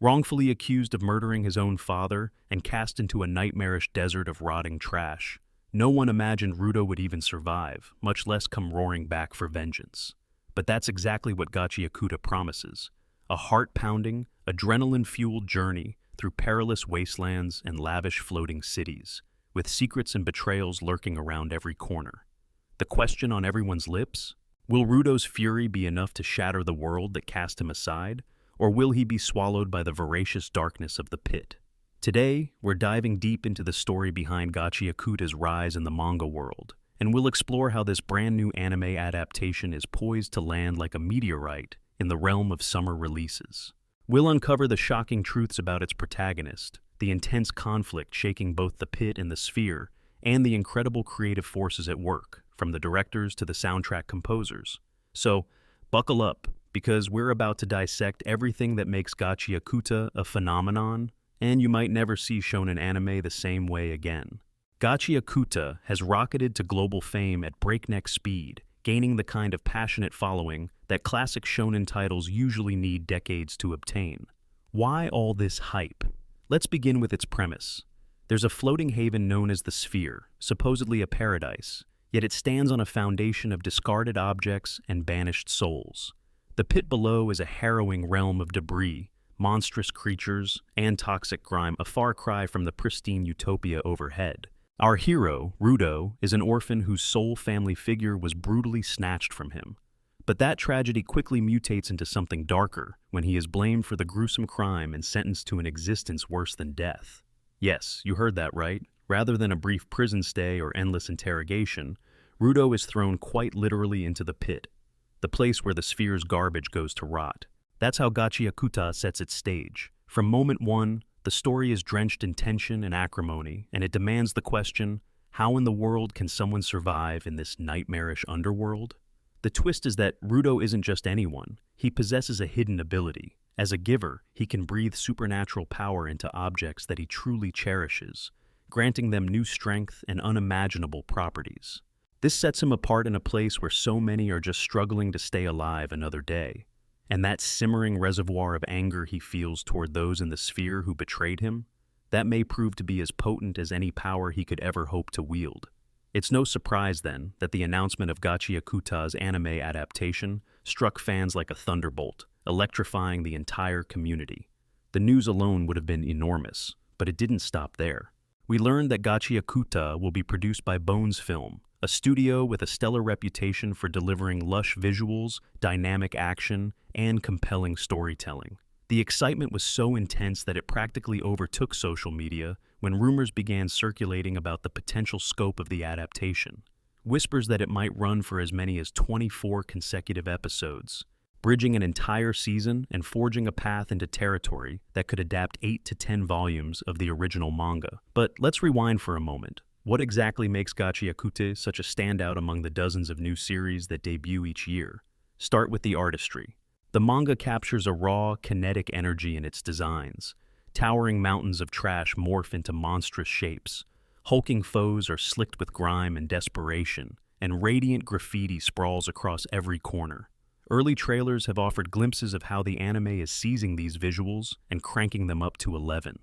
Wrongfully accused of murdering his own father and cast into a nightmarish desert of rotting trash, no one imagined Rudo would even survive, much less come roaring back for vengeance. But that's exactly what Gachiakuta promises: a heart-pounding, adrenaline-fueled journey through perilous wastelands and lavish floating cities, with secrets and betrayals lurking around every corner. The question on everyone's lips? Will Rudo's fury be enough to shatter the world that cast him aside, or will he be swallowed by the voracious darkness of the pit? Today, we're diving deep into the story behind Gachiakuta's rise in the manga world, and we'll explore how this brand new anime adaptation is poised to land like a meteorite in the realm of summer releases. We'll uncover the shocking truths about its protagonist, the intense conflict shaking both the pit and the sphere, and the incredible creative forces at work, from the directors to the soundtrack composers. So, buckle up, because we're about to dissect everything that makes Gachiakuta a phenomenon, and you might never see shonen anime the same way again. Gachiakuta has rocketed to global fame at breakneck speed, gaining the kind of passionate following that classic shonen titles usually need decades to obtain. Why all this hype? Let's begin with its premise. There's a floating haven known as the Sphere, supposedly a paradise, yet it stands on a foundation of discarded objects and banished souls. The pit below is a harrowing realm of debris, monstrous creatures, and toxic grime, a far cry from the pristine Utopia overhead. Our hero, Rudo, is an orphan whose sole family figure was brutally snatched from him. But that tragedy quickly mutates into something darker when he is blamed for the gruesome crime and sentenced to an existence worse than death. Yes, you heard that right. Rather than a brief prison stay or endless interrogation, Rudo is thrown quite literally into the pit, the place where the sphere's garbage goes to rot. That's how Gachiakuta sets its stage. From moment one, the story is drenched in tension and acrimony, and it demands the question, how in the world can someone survive in this nightmarish underworld? The twist is that Rudo isn't just anyone. He possesses a hidden ability. As a giver, he can breathe supernatural power into objects that he truly cherishes, granting them new strength and unimaginable properties. This sets him apart in a place where so many are just struggling to stay alive another day. And that simmering reservoir of anger he feels toward those in the sphere who betrayed him, that may prove to be as potent as any power he could ever hope to wield. It's no surprise, then, that the announcement of Gachiakuta's anime adaptation struck fans like a thunderbolt, electrifying the entire community. The news alone would have been enormous, but it didn't stop there. We learned that Gachiakuta will be produced by Bones Film, a studio with a stellar reputation for delivering lush visuals, dynamic action, and compelling storytelling. The excitement was so intense that it practically overtook social media when rumors began circulating about the potential scope of the adaptation. Whispers that it might run for as many as 24 consecutive episodes, bridging an entire season and forging a path into territory that could adapt 8 to 10 volumes of the original manga. But let's rewind for a moment. What exactly makes Gachiakuta such a standout among the dozens of new series that debut each year? Start with the artistry. The manga captures a raw, kinetic energy in its designs. Towering mountains of trash morph into monstrous shapes. Hulking foes are slicked with grime and desperation, and radiant graffiti sprawls across every corner. Early trailers have offered glimpses of how the anime is seizing these visuals and cranking them up to 11.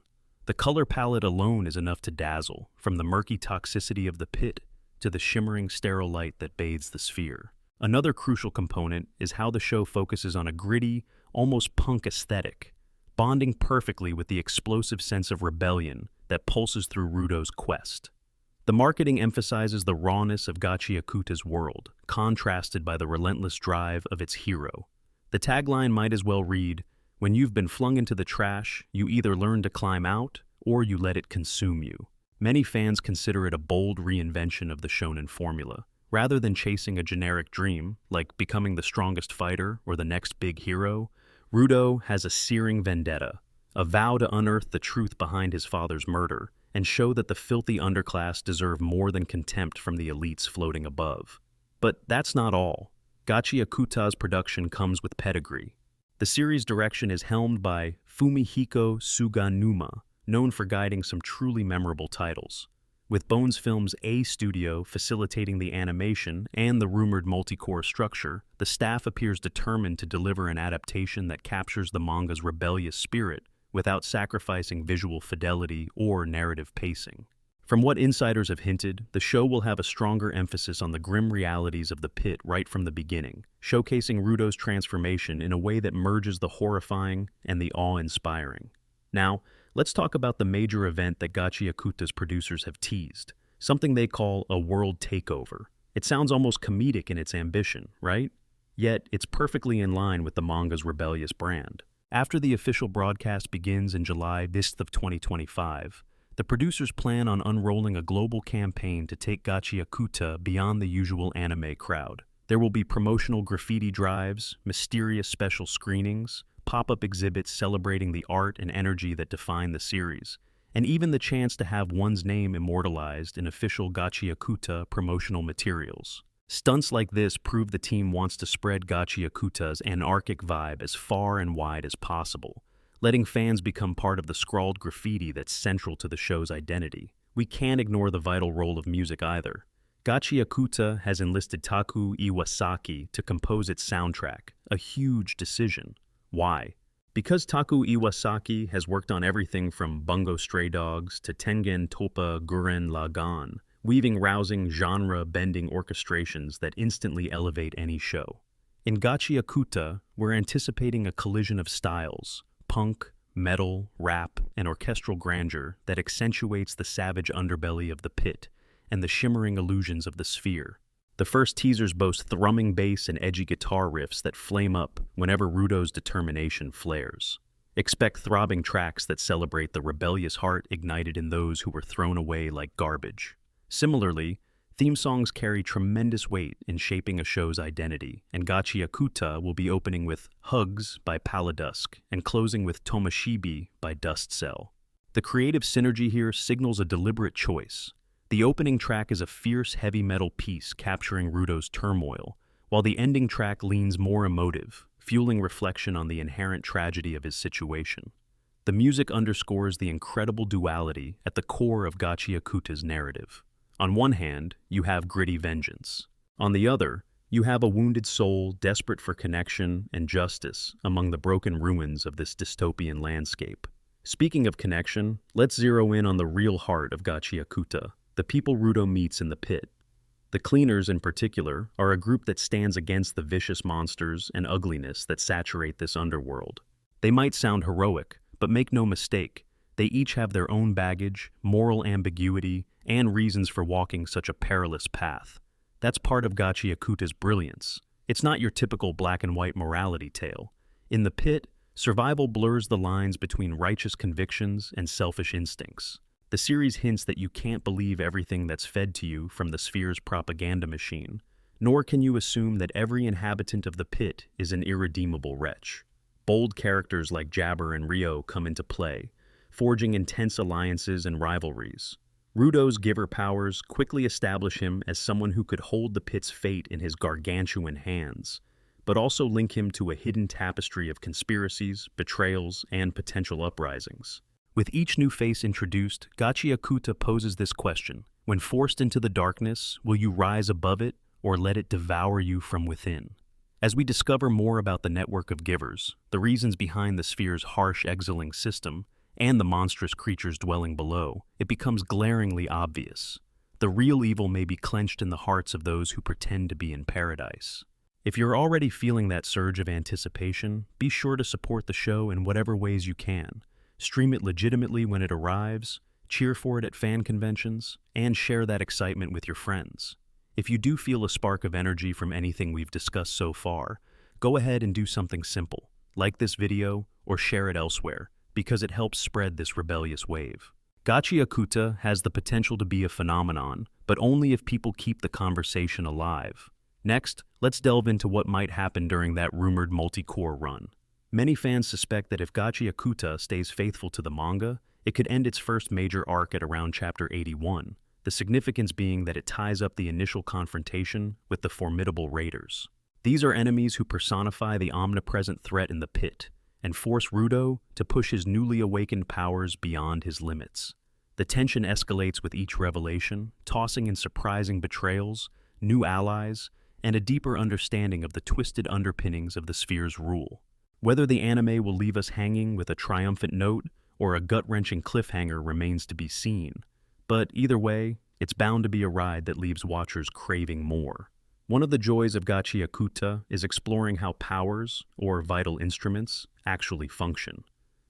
The color palette alone is enough to dazzle, from the murky toxicity of the pit to the shimmering sterile light that bathes the sphere. Another crucial component is how the show focuses on a gritty, almost punk aesthetic, bonding perfectly with the explosive sense of rebellion that pulses through Rudo's quest. The marketing emphasizes the rawness of Gachiakuta's world, contrasted by the relentless drive of its hero. The tagline might as well read, "When you've been flung into the trash, you either learn to climb out or you let it consume you." Many fans consider it a bold reinvention of the shonen formula. Rather than chasing a generic dream, like becoming the strongest fighter or the next big hero, Rudo has a searing vendetta, a vow to unearth the truth behind his father's murder and show that the filthy underclass deserve more than contempt from the elites floating above. But that's not all. Gachiakuta's production comes with pedigree. The series' direction is helmed by Fumihiko Suganuma, known for guiding some truly memorable titles. With Bones Film's A studio facilitating the animation and the rumored multi-core structure, the staff appears determined to deliver an adaptation that captures the manga's rebellious spirit without sacrificing visual fidelity or narrative pacing. From what insiders have hinted, the show will have a stronger emphasis on the grim realities of the pit right from the beginning, showcasing Rudo's transformation in a way that merges the horrifying and the awe-inspiring. Now, let's talk about the major event that Gachiakuta's producers have teased, something they call a world takeover. It sounds almost comedic in its ambition, right? Yet, it's perfectly in line with the manga's rebellious brand. After the official broadcast begins in July 5th of 2025, the producers plan on unrolling a global campaign to take Gachiakuta beyond the usual anime crowd. There will be promotional graffiti drives, mysterious special screenings, pop-up exhibits celebrating the art and energy that define the series, and even the chance to have one's name immortalized in official Gachiakuta promotional materials. Stunts like this prove the team wants to spread Gachiakuta's anarchic vibe as far and wide as possible, letting fans become part of the scrawled graffiti that's central to the show's identity. We can't ignore the vital role of music either. Gachiakuta has enlisted Taku Iwasaki to compose its soundtrack, a huge decision. Why? Because Taku Iwasaki has worked on everything from Bungo Stray Dogs to Tengen Toppa Gurren Lagann, weaving rousing, genre-bending orchestrations that instantly elevate any show. In Gachiakuta, we're anticipating a collision of styles, punk, metal, rap, and orchestral grandeur that accentuates the savage underbelly of the pit and the shimmering illusions of the sphere. The first teasers boast thrumming bass and edgy guitar riffs that flame up whenever Rudo's determination flares. Expect throbbing tracks that celebrate the rebellious heart ignited in those who were thrown away like garbage. Similarly, theme songs carry tremendous weight in shaping a show's identity, and Gachiakuta will be opening with Hugs by Paladusk and closing with Tomoshibi by Dust Cell. The creative synergy here signals a deliberate choice. The opening track is a fierce heavy metal piece capturing Rudo's turmoil, while the ending track leans more emotive, fueling reflection on the inherent tragedy of his situation. The music underscores the incredible duality at the core of Gachiakuta's narrative. On one hand, you have gritty vengeance. On the other, you have a wounded soul desperate for connection and justice among the broken ruins of this dystopian landscape. Speaking of connection, let's zero in on the real heart of Gachiakuta, the people Rudo meets in the pit. The Cleaners, in particular, are a group that stands against the vicious monsters and ugliness that saturate this underworld. They might sound heroic, but make no mistake, they each have their own baggage, moral ambiguity, and reasons for walking such a perilous path. That's part of Gachiakuta's brilliance. It's not your typical black and white morality tale. In the pit, survival blurs the lines between righteous convictions and selfish instincts. The series hints that you can't believe everything that's fed to you from the sphere's propaganda machine, nor can you assume that every inhabitant of the pit is an irredeemable wretch. Bold characters like Jabber and Rio come into play, forging intense alliances and rivalries. Rudo's giver powers quickly establish him as someone who could hold the pit's fate in his gargantuan hands, but also link him to a hidden tapestry of conspiracies, betrayals, and potential uprisings. With each new face introduced, Gachiakuta poses this question: when forced into the darkness, will you rise above it or let it devour you from within? As we discover more about the network of givers, the reasons behind the sphere's harsh exiling system, and the monstrous creatures dwelling below, it becomes glaringly obvious. The real evil may be clenched in the hearts of those who pretend to be in paradise. If you're already feeling that surge of anticipation, be sure to support the show in whatever ways you can. Stream it legitimately when it arrives, cheer for it at fan conventions, and share that excitement with your friends. If you do feel a spark of energy from anything we've discussed so far, go ahead and do something simple. Like this video or share it elsewhere, because it helps spread this rebellious wave. Gachiakuta has the potential to be a phenomenon, but only if people keep the conversation alive. Next, let's delve into what might happen during that rumored multi-core run. Many fans suspect that if Gachiakuta stays faithful to the manga, it could end its first major arc at around chapter 81, the significance being that it ties up the initial confrontation with the formidable raiders. These are enemies who personify the omnipresent threat in the pit, and force Rudo to push his newly awakened powers beyond his limits. The tension escalates with each revelation, tossing in surprising betrayals, new allies, and a deeper understanding of the twisted underpinnings of the sphere's rule. Whether the anime will leave us hanging with a triumphant note or a gut-wrenching cliffhanger remains to be seen, but either way, it's bound to be a ride that leaves watchers craving more. One of the joys of Gachiakuta is exploring how powers, or vital instruments, actually function.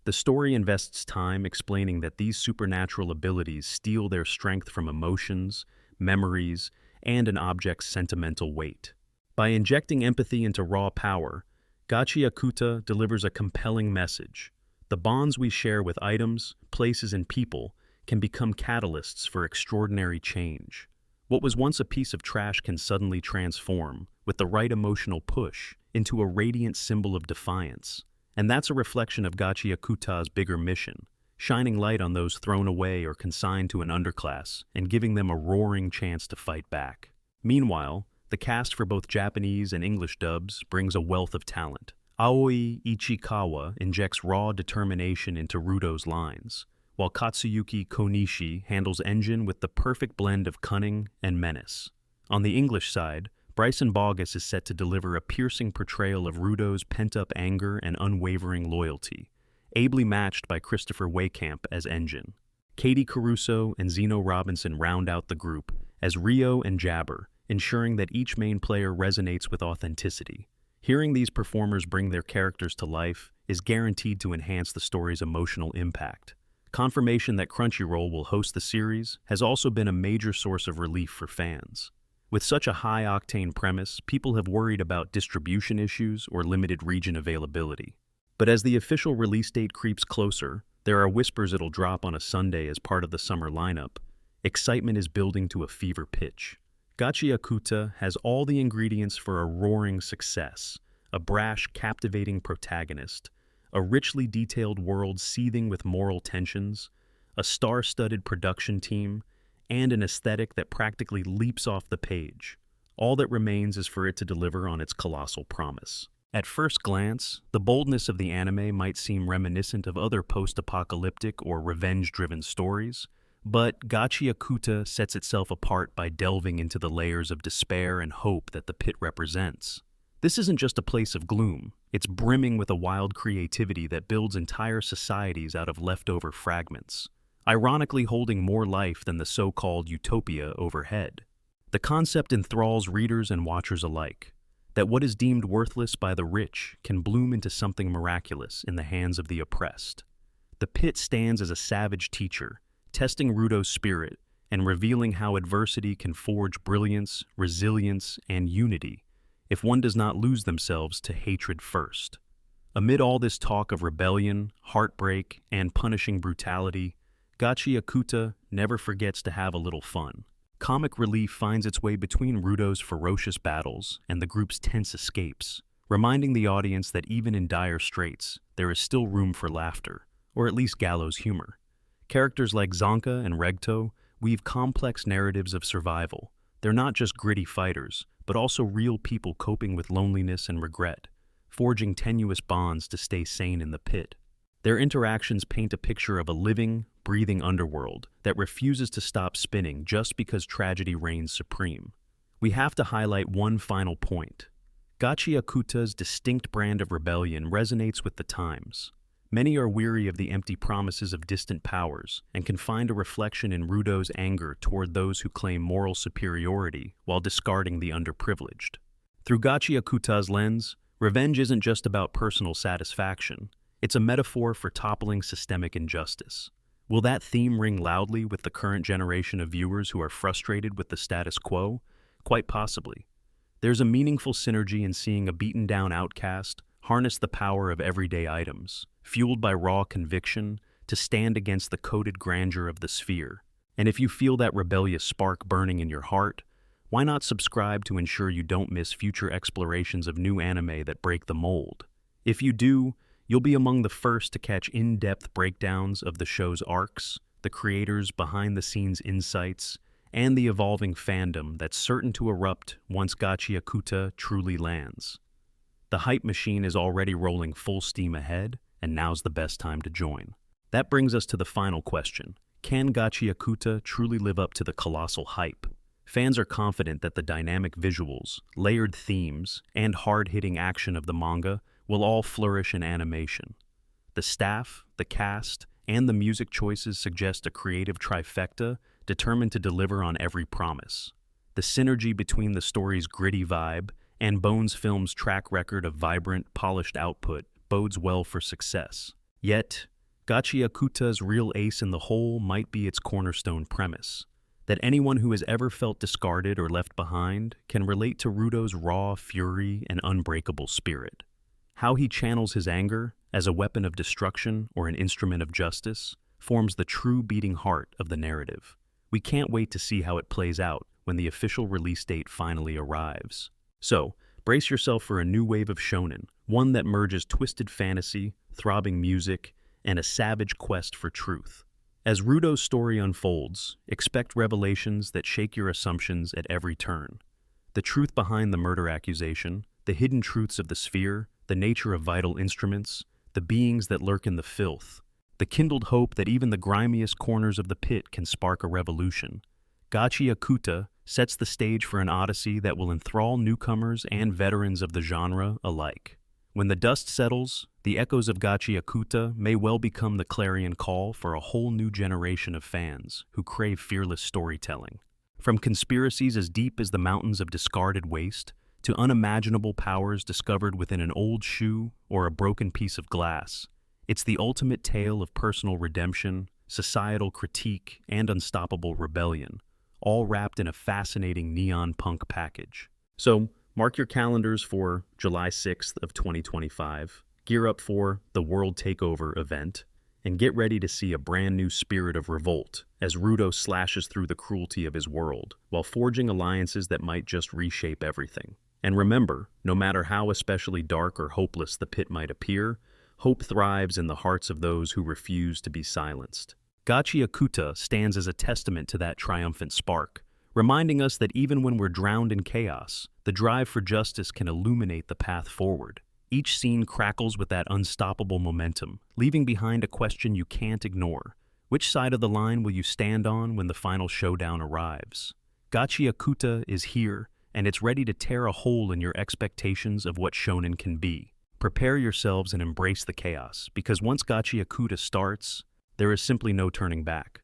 The story invests time explaining that these supernatural abilities steal their strength from emotions, memories, and an object's sentimental weight. By injecting empathy into raw power, Gachiakuta delivers a compelling message. The bonds we share with items, places, and people can become catalysts for extraordinary change. What was once a piece of trash can suddenly transform, with the right emotional push, into a radiant symbol of defiance. And that's a reflection of Gachiakuta's bigger mission, shining light on those thrown away or consigned to an underclass and giving them a roaring chance to fight back. Meanwhile, the cast for both Japanese and English dubs brings a wealth of talent. Aoi Ichikawa injects raw determination into Rudo's lines, while Katsuyuki Konishi handles Engine with the perfect blend of cunning and menace. On the English side, Bryson Bogus is set to deliver a piercing portrayal of Rudo's pent-up anger and unwavering loyalty, ably matched by Christopher Waycamp as Engine. Katie Caruso and Zeno Robinson round out the group as Rio and Jabber, ensuring that each main player resonates with authenticity. Hearing these performers bring their characters to life is guaranteed to enhance the story's emotional impact. Confirmation that Crunchyroll will host the series has also been a major source of relief for fans. With such a high-octane premise, people have worried about distribution issues or limited region availability. But as the official release date creeps closer, there are whispers it'll drop on a Sunday as part of the summer lineup. Excitement is building to a fever pitch. Gachiakuta has all the ingredients for a roaring success: a brash, captivating protagonist, a richly detailed world seething with moral tensions, a star-studded production team, and an aesthetic that practically leaps off the page. All that remains is for it to deliver on its colossal promise. At first glance, the boldness of the anime might seem reminiscent of other post-apocalyptic or revenge-driven stories, but Gachiakuta sets itself apart by delving into the layers of despair and hope that the pit represents. This isn't just a place of gloom, it's brimming with a wild creativity that builds entire societies out of leftover fragments, ironically holding more life than the so-called Utopia overhead. The concept enthralls readers and watchers alike, that what is deemed worthless by the rich can bloom into something miraculous in the hands of the oppressed. The pit stands as a savage teacher, testing Rudo's spirit and revealing how adversity can forge brilliance, resilience, and unity if one does not lose themselves to hatred first. Amid all this talk of rebellion, heartbreak, and punishing brutality, Gachiakuta never forgets to have a little fun. Comic relief finds its way between Rudo's ferocious battles and the group's tense escapes, reminding the audience that even in dire straits, there is still room for laughter, or at least gallows humor. Characters like Zanka and Regto weave complex narratives of survival. They're not just gritty fighters, but also real people coping with loneliness and regret, forging tenuous bonds to stay sane in the pit. Their interactions paint a picture of a living, breathing underworld that refuses to stop spinning just because tragedy reigns supreme. We have to highlight one final point. Gachiakuta's distinct brand of rebellion resonates with the times. Many are weary of the empty promises of distant powers and can find a reflection in Rudo's anger toward those who claim moral superiority while discarding the underprivileged. Through Gachiakuta's lens, revenge isn't just about personal satisfaction. It's a metaphor for toppling systemic injustice. Will that theme ring loudly with the current generation of viewers who are frustrated with the status quo? Quite possibly. There's a meaningful synergy in seeing a beaten-down outcast harness the power of everyday items, fueled by raw conviction, to stand against the coded grandeur of the sphere. And if you feel that rebellious spark burning in your heart, why not subscribe to ensure you don't miss future explorations of new anime that break the mold? If you do, you'll be among the first to catch in-depth breakdowns of the show's arcs, the creators' behind-the-scenes insights, and the evolving fandom that's certain to erupt once Gachiakuta truly lands. The hype machine is already rolling full steam ahead, and now's the best time to join. That brings us to the final question. Can Gachiakuta truly live up to the colossal hype? Fans are confident that the dynamic visuals, layered themes, and hard-hitting action of the manga will all flourish in animation. The staff, the cast, and the music choices suggest a creative trifecta determined to deliver on every promise. The synergy between the story's gritty vibe and Bones Films' track record of vibrant, polished output bodes well for success. Yet, Gachiakuta's real ace in the hole might be its cornerstone premise, that anyone who has ever felt discarded or left behind can relate to Rudo's raw fury and unbreakable spirit. How he channels his anger as a weapon of destruction or an instrument of justice forms the true beating heart of the narrative. We can't wait to see how it plays out when the official release date finally arrives. So, brace yourself for a new wave of shonen, one that merges twisted fantasy, throbbing music, and a savage quest for truth. As Rudo's story unfolds, expect revelations that shake your assumptions at every turn. The truth behind the murder accusation, the hidden truths of the sphere, the nature of vital instruments, the beings that lurk in the filth, the kindled hope that even the grimiest corners of the pit can spark a revolution. Gachiakuta sets the stage for an odyssey that will enthrall newcomers and veterans of the genre alike. When the dust settles, the echoes of Gachiakuta may well become the clarion call for a whole new generation of fans who crave fearless storytelling. From conspiracies as deep as the mountains of discarded waste, to unimaginable powers discovered within an old shoe or a broken piece of glass, it's the ultimate tale of personal redemption, societal critique, and unstoppable rebellion, all wrapped in a fascinating neon punk package. So, mark your calendars for July 6th of 2025, gear up for the World Takeover event, and get ready to see a brand new spirit of revolt as Rudo slashes through the cruelty of his world, while forging alliances that might just reshape everything. And remember, no matter how especially dark or hopeless the pit might appear, hope thrives in the hearts of those who refuse to be silenced. Gachiakuta stands as a testament to that triumphant spark, reminding us that even when we're drowned in chaos, the drive for justice can illuminate the path forward. Each scene crackles with that unstoppable momentum, leaving behind a question you can't ignore. Which side of the line will you stand on when the final showdown arrives? Gachiakuta is here, and it's ready to tear a hole in your expectations of what shonen can be. Prepare yourselves and embrace the chaos, because once Gachiakuta starts, there is simply no turning back.